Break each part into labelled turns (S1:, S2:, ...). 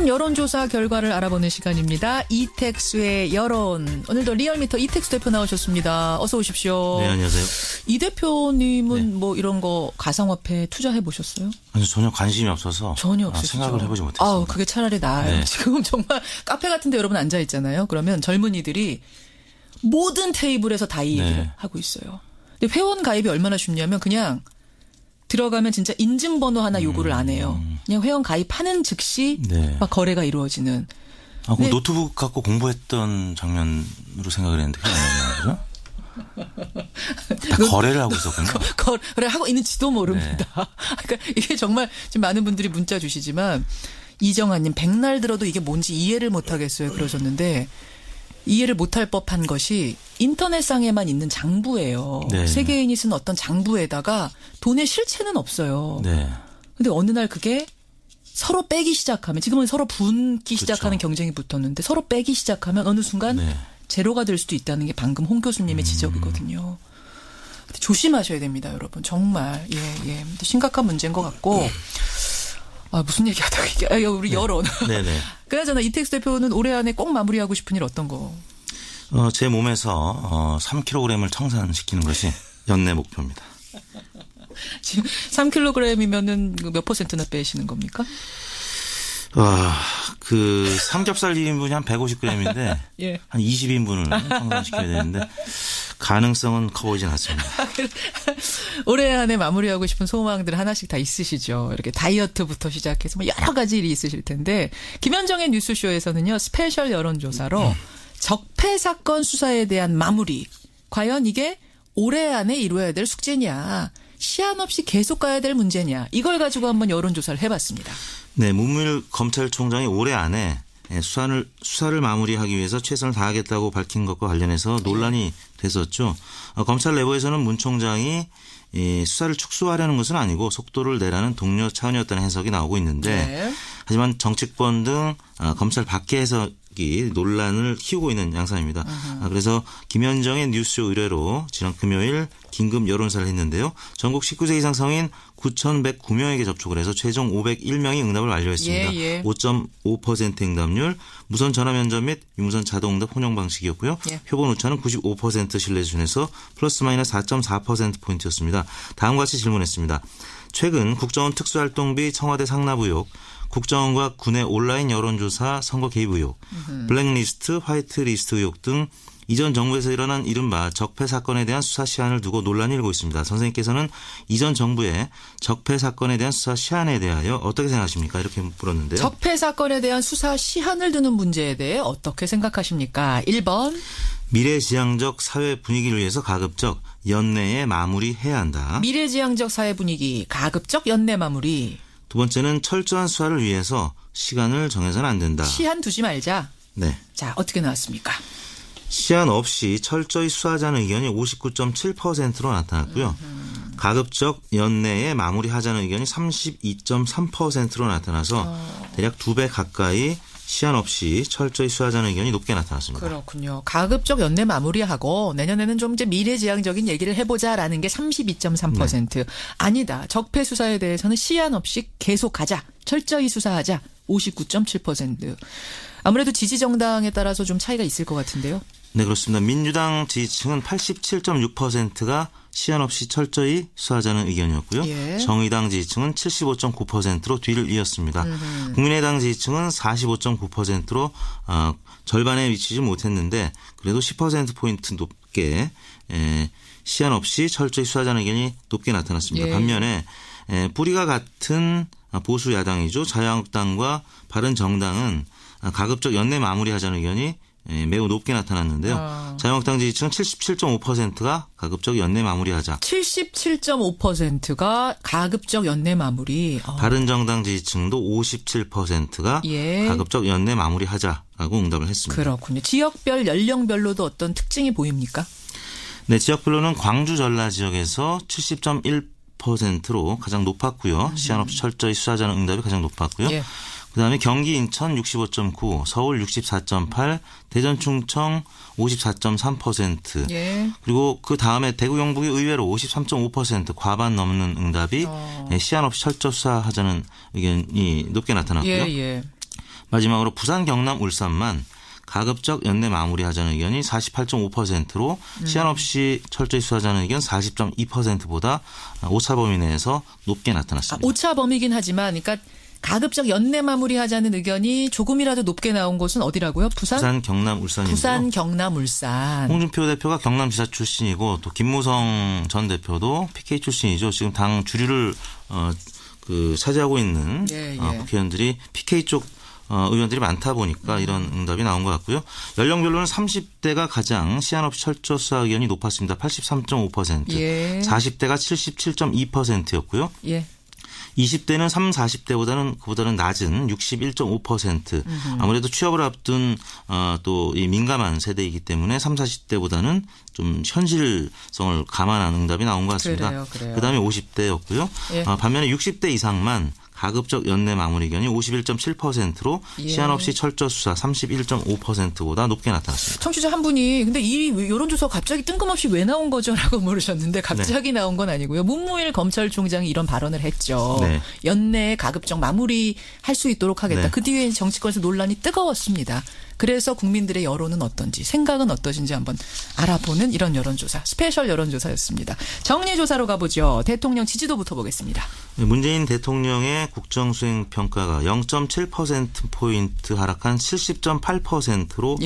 S1: 최근 여론조사 결과를 알아보는 시간입니다. 이택수의 여론. 오늘도 리얼미터 이택수 대표 나오셨습니다. 어서 오십시오.
S2: 네, 안녕하세요.
S1: 이 대표님은 뭐 이런 거 가상화폐 투자해 보셨어요?
S2: 아니, 전혀 관심이 없어서
S1: 전혀 없으시죠.
S2: 생각을 해보지 못했습니다.
S1: 아우, 그게 차라리 나아요.
S2: 네.
S1: 지금 정말 카페 같은 데 여러분 앉아 있잖아요. 그러면 젊은이들이 모든 테이블에서 다 이 얘기를
S2: 네.
S1: 하고 있어요. 근데 회원 가입이 얼마나 쉽냐면 그냥 들어가면 진짜 인증번호 하나 요구를 안 해요. 그냥 회원 가입하는 즉시
S2: 네.
S1: 막 거래가 이루어지는.
S2: 아, 그
S1: 네.
S2: 노트북 갖고 공부했던 장면으로 생각을 했는데 그게 아니에요, 그죠? 다 거래를 하고 있었군요.
S1: 거래 하고 있는지도 모릅니다. 그러니까 이게 정말 지금 많은 분들이 문자 주시지만 이정아님 백날 들어도 이게 뭔지 이해를 못 하겠어요 그러셨는데 이해를 못할 법한 것이 인터넷상에만 있는 장부예요.
S2: 네.
S1: 세계인이 쓴 어떤 장부에다가 돈의 실체는 없어요.
S2: 네.
S1: 근데 어느 날 그게 서로 빼기 시작하면 지금은 서로 분기
S2: 그렇죠.
S1: 시작하는 경쟁이 붙었는데 서로 빼기 시작하면 어느 순간
S2: 네.
S1: 제로가 될 수도 있다는 게 방금 홍 교수님의 지적이거든요. 근데 조심하셔야 됩니다, 여러분. 정말 예. 심각한 문제인 것 같고. 아, 무슨 얘기하다가 이게 우리 여론.
S2: 네네.
S1: 그나저나 이택수 대표는 올해 안에 꼭 마무리하고 싶은 일 어떤 거?
S2: 제 몸에서 3kg을 청산시키는 것이 연내 목표입니다.
S1: 지금 3kg이면은 몇 퍼센트나 빼시는 겁니까?
S2: 그 삼겹살 2인분이 한 150g인데
S1: 예.
S2: 한 20인분을 청산시켜야 되는데 가능성은 커 보이진 않습니다.
S1: 올해 안에 마무리하고 싶은 소망들 하나씩 다 있으시죠. 이렇게 다이어트부터 시작해서 뭐 여러 가지 일이 있으실 텐데 김현정의 뉴스쇼에서는요. 스페셜 여론조사로 적폐 사건 수사에 대한 마무리. 과연 이게 올해 안에 이루어야 될 숙제냐. 시한 없이 계속 가야 될 문제냐. 이걸 가지고 한번 여론조사를 해봤습니다.
S2: 네, 문무일 검찰총장이 올해 안에 수사를 마무리하기 위해서 최선을 다하겠다고 밝힌 것과 관련해서 논란이 됐었죠. 검찰 내부에서는 문 총장이 수사를 축소하려는 것은 아니고 속도를 내라는 독려 차원이었다는 해석이 나오고 있는데
S1: 네.
S2: 하지만 정치권 등 검찰 밖의 해석이 논란을 키우고 있는 양상입니다. 그래서 김현정의 뉴스쇼 의뢰로 지난 금요일 긴급 여론조사를 했는데요. 전국 19세 이상 성인 9,109명에게 접촉을 해서 최종 501명이 응답을 완료했습니다.
S1: 예.
S2: 5.5% 응답률, 무선 전화 면접 및 유무선 자동 응답 혼용 방식이었고요.
S1: 예.
S2: 표본 오차는 95% 신뢰 수준에서 플러스 마이너스 4.4%포인트였습니다. 다음과 같이 질문했습니다. 최근 국정원 특수활동비 청와대 상납 의혹, 국정원과 군의 온라인 여론조사 선거 개입 의혹, 블랙리스트, 화이트리스트 의혹 등 이전 정부에서 일어난 이른바 적폐 사건에 대한 수사 시한을 두고 논란이 일고 있습니다. 선생님께서는 이전 정부의 적폐 사건에 대한 수사 시한에 대하여 어떻게 생각하십니까? 이렇게 물었는데요.
S1: 적폐 사건에 대한 수사 시한을 두는 문제에 대해 어떻게 생각하십니까? 1번.
S2: 미래지향적 사회 분위기를 위해서 가급적 연내에 마무리해야 한다.
S1: 미래지향적 사회 분위기, 가급적 연내 마무리.
S2: 두 번째는 철저한 수사를 위해서 시간을 정해서는 안 된다.
S1: 시한 두지 말자.
S2: 네.
S1: 자, 어떻게 나왔습니까?
S2: 시한 없이 철저히 수사하자는 의견이 59.7%로 나타났고요. 가급적 연내에 마무리하자는 의견이 32.3%로 나타나서 대략 2배 가까이 시한 없이 철저히 수사하자는 의견이 높게 나타났습니다.
S1: 그렇군요. 가급적 연내 마무리하고 내년에는 좀 이제 미래지향적인 얘기를 해보자라는 게 32.3%. 아니다. 적폐 수사에 대해서는 시한 없이 계속 가자. 철저히 수사하자. 59.7%. 아무래도 지지 정당에 따라서 좀 차이가 있을 것 같은데요.
S2: 네, 그렇습니다. 민주당 지지층은 87.6%가 시한 없이 철저히 수사하자는 의견이었고요.
S1: 예.
S2: 정의당 지지층은 75.9%로 뒤를 이었습니다. 국민의당 지지층은 45.9%로 절반에 미치지 못했는데 그래도 10%포인트 높게 시한 없이 철저히 수사하자는 의견이 높게 나타났습니다.
S1: 예.
S2: 반면에 뿌리가 같은 보수 야당이죠. 자유한국당과 바른정당은 가급적 연내 마무리하자는 의견이 매우 높게 나타났는데요. 자유한국당 지지층은 77.5%가 가급적 연내 마무리하자.
S1: 77.5%가 가급적 연내 마무리.
S2: 바른정당 지지층도 57%가
S1: 예.
S2: 가급적 연내 마무리하자라고 응답을 했습니다.
S1: 그렇군요. 지역별 연령별로도 어떤 특징이 보입니까?
S2: 네, 지역별로는 광주 전라 지역에서 70.1%로 가장 높았고요. 시한 없이 철저히 수사하자는 응답이 가장 높았고요.
S1: 예.
S2: 그다음에 경기 인천 65.9, 서울 64.8, 대전 충청 54.3%.
S1: 예.
S2: 그리고 그 다음에 대구 경북이 의외로 53.5% 과반 넘는 응답이 시한 없이 철저 수사하자는 의견이 높게 나타났고요.
S1: 예.
S2: 마지막으로 부산, 경남, 울산만 가급적 연내 마무리하자는 의견이 48.5%로 시한 없이 철저히 수사하자는 의견 40.2%보다 오차 범위 내에서 높게 나타났습니다.
S1: 오차 범위긴 하지만 그러니까 가급적 연내 마무리하자는 의견이 조금이라도 높게 나온 곳은 어디라고요? 부산,
S2: 경남, 울산이고요.
S1: 부산, 경남, 울산.
S2: 홍준표 대표가 경남지사 출신이고 또 김무성 전 대표도 PK 출신이죠. 지금 당 주류를 차지하고 있는 국회의원들이 PK 쪽 의원들이 많다 보니까 이런 응답이 나온 것 같고요. 연령별로는 30대가 가장 시한 없이 철저 수사 의견이 높았습니다. 83.5%. 40대가 77.2%였고요. 20대는 40대보다는 그보다는 낮은 61.5%. 아무래도 취업을 앞둔 또 이 민감한 세대이기 때문에 40대보다는 좀 현실성을 감안한 응답이 나온 것 같습니다.
S1: 그래요.
S2: 그다음에 50대였고요. 반면에 60대 이상만 가급적 연내 마무리 의견이 51.7%로 시한 없이 철저 수사 31.5%보다 높게 나타났습니다.
S1: 청취자 한 분이 근데 이 여론조사 갑자기 뜬금없이 왜 나온 거죠? 라고 물으셨는데 갑자기 나온 건 아니고요. 문무일 검찰총장이 이런 발언을 했죠. 연내에 가급적 마무리할 수 있도록 하겠다. 그 뒤에 정치권에서 논란이 뜨거웠습니다. 그래서 국민들의 여론은 어떤지 생각은 어떠신지 한번 알아보는 이런 여론조사. 스페셜 여론조사였습니다. 정리조사로 가보죠. 대통령 지지도부터 보겠습니다.
S2: 문재인 대통령의 국정수행평가가 0.7%포인트 하락한 70.8%로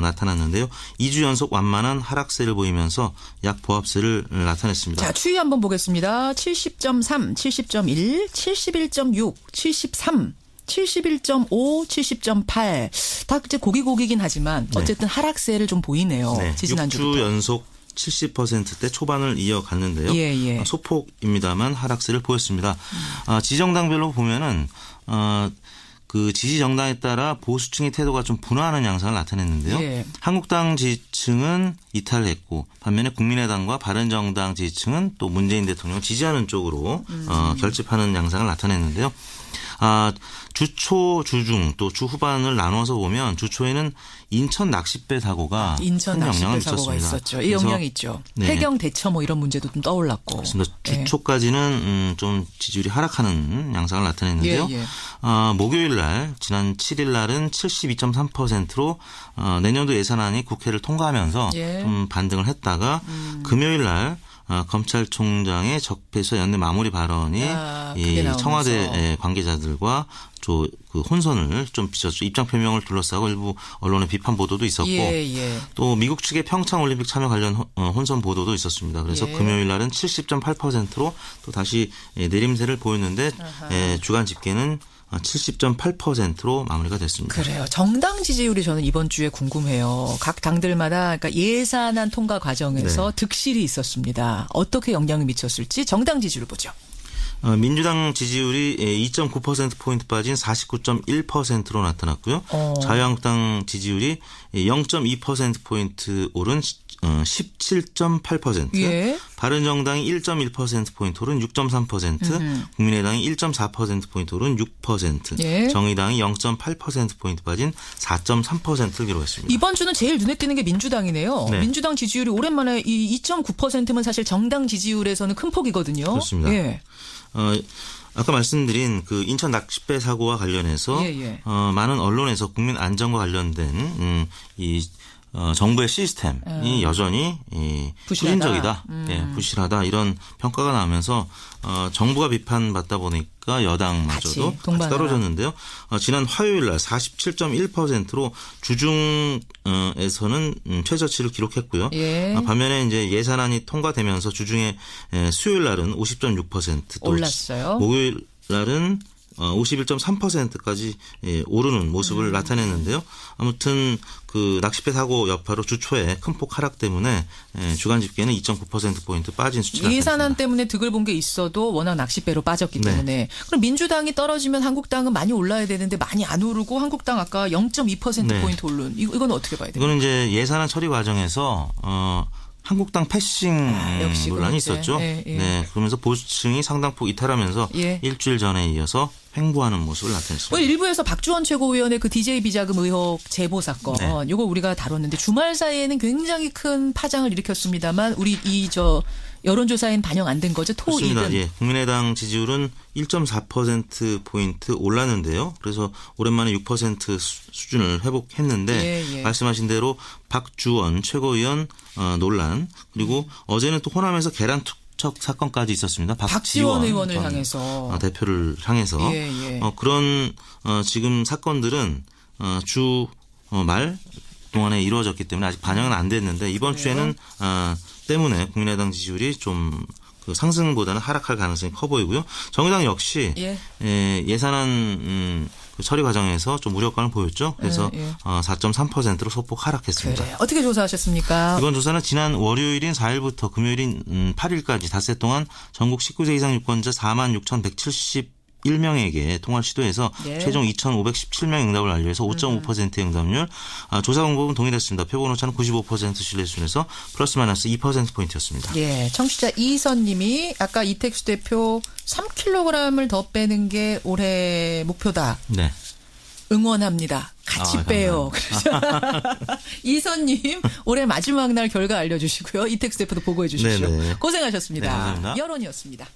S2: 나타났는데요. 2주 연속 완만한 하락세를 보이면서 약보합세를 나타냈습니다.
S1: 자, 추이 한번 보겠습니다. 70.3, 70.1, 71.6, 73. 71.5, 70.8. 다 이제 고기고기긴 하지만 어쨌든 하락세를 좀 보이네요. 지지난주부터.
S2: 6주 연속 70%대 초반을 이어갔는데요. 소폭입니다만 하락세를 보였습니다. 지정당별로 보면은 그 지지 정당에 따라 보수층의 태도가 좀 분화하는 양상을 나타냈는데요. 한국당 지지층은 이탈했고 반면에 국민의당과 바른정당 지지층은 또 문재인 대통령을 지지하는 쪽으로 결집하는 양상을 나타냈는데요. 주초, 주중 또 주후반을 나눠서 보면 주초에는 인천 낚싯배 사고가 큰 영향을 미쳤습니다.
S1: 있었죠. 이 영향이 있죠. 해경 대처 뭐 이런 문제도 좀 떠올랐고.
S2: 그렇습니다. 주초까지는 좀 지지율이 하락하는 양상을 나타냈는데요. 목요일 날 지난 7일 날은 72.3%로 내년도 예산안이 국회를 통과하면서 좀 반등을 했다가 금요일 날 검찰총장의 적폐수사 연내 마무리 발언이 이 청와대 관계자들과 그 혼선을 좀 빚었죠. 입장 표명을 둘러싸고 일부 언론의 비판 보도도 있었고 또 미국 측의 평창 올림픽 참여 관련 혼선 보도도 있었습니다. 그래서 금요일 날은 70.8%로 또 다시 내림세를 보였는데 주간 집계는 70.8%로 마무리가 됐습니다.
S1: 그래요. 정당 지지율이 저는 이번 주에 궁금해요. 각 당들마다 그러니까 예산안 통과 과정에서 득실이 있었습니다. 어떻게 영향을 미쳤을지 정당 지지율을 보죠.
S2: 민주당 지지율이 2.9%포인트 빠진 49.1%로 나타났고요. 자유한국당 지지율이 0.2%포인트 오른 17.8%, 바른정당이 1.1%포인트 오른 6.3%, 국민의당이 1.4%포인트 오른 6%, 정의당이 0.8%포인트 빠진 4.3%를 기록했습니다.
S1: 이번 주는 제일 눈에 띄는 게 민주당이네요. 민주당 지지율이 오랜만에 이 2.9%면 사실 정당 지지율에서는 큰 폭이거든요.
S2: 그렇습니다. 아까 말씀드린 그 인천 낚싯배 사고와 관련해서 많은 언론에서 국민 안전과 관련된 이 정부의 시스템이 여전히 부진적이다, 부실하다 이런 평가가 나오면서 정부가 비판받다 보니까 여당마저도 같이 떨어졌는데요. 지난 화요일 날 47.1%로 주중에서는 최저치를 기록했고요. 반면에 이제 예산안이 통과되면서 주중에 수요일 날은 50.6%, 또
S1: 올랐어요.
S2: 목요일 날은 51.3%까지 오르는 모습을 나타냈는데요. 아무튼 그 낚싯배 사고 여파로 주초에 큰 폭 하락 때문에 주간 집계는 2.9%포인트 빠진 수치가
S1: 예산안
S2: 나타났습니다.
S1: 때문에 득을 본 게 있어도 워낙 낚싯배로 빠졌기 때문에. 그럼 민주당이 떨어지면 한국당은 많이 올라야 되는데 많이 안 오르고 한국당 아까 0.2%포인트 오른. 이건 어떻게 봐야 돼요?
S2: 이거는 이제 예산안 처리 과정에서 한국당 패싱 논란이 있었죠. 그러면서 보수층이 상당폭 이탈하면서 일주일 전에 이어서 횡보하는 모습을 나타냈습니다.
S1: 오늘 일부에서 박주원 최고위원의 그 DJ 비자금 의혹 제보 사건,
S2: 네.
S1: 요거 우리가 다뤘는데 주말 사이에는 굉장히 큰 파장을 일으켰습니다만 우리 여론조사엔 반영 안 된 거죠?
S2: 그렇습니다.
S1: 토2는.
S2: 예, 국민의당 지지율은 1.4%포인트 올랐는데요. 그래서 오랜만에 6% 수준을 회복했는데 말씀하신 대로 박주원 최고위원 논란 그리고 어제는 또 호남에서 계란 투척 사건까지 있었습니다.
S1: 박지원 의원을 향해서.
S2: 대표를 향해서. 그런 지금 사건들은 주말 동안에 이루어졌기 때문에 아직 반영은 안 됐는데 이번 주에는 때문에 국민의당 지지율이 좀 그 상승보다는 하락할 가능성이 커 보이고요. 정의당 역시 예산안 그 처리 과정에서 좀 우려감을 보였죠. 그래서 4.3%로 소폭 하락했습니다.
S1: 그래. 어떻게 조사하셨습니까?
S2: 이번 조사는 지난 월요일인 4일부터 금요일인 8일까지 닷새 동안 전국 19세 이상 유권자 46,171명에게 통화를 시도해서 최종 2,517명 응답을 완료해서 5.5%의 응답률. 조사 공법은 동일했습니다. 표본 오차는 95% 신뢰 수준에서 플러스 마이너스 2%포인트였습니다.
S1: 예, 청취자 이선님이 아까 이택수 대표 3kg을 더 빼는 게 올해 목표다.
S2: 네.
S1: 응원합니다. 같이 빼요. 이선님 올해 마지막 날 결과 알려주시고요. 이택수 대표도 보고해 주십시오.
S2: 네네.
S1: 고생하셨습니다.
S2: 네, 감사합니다.
S1: 여론이었습니다.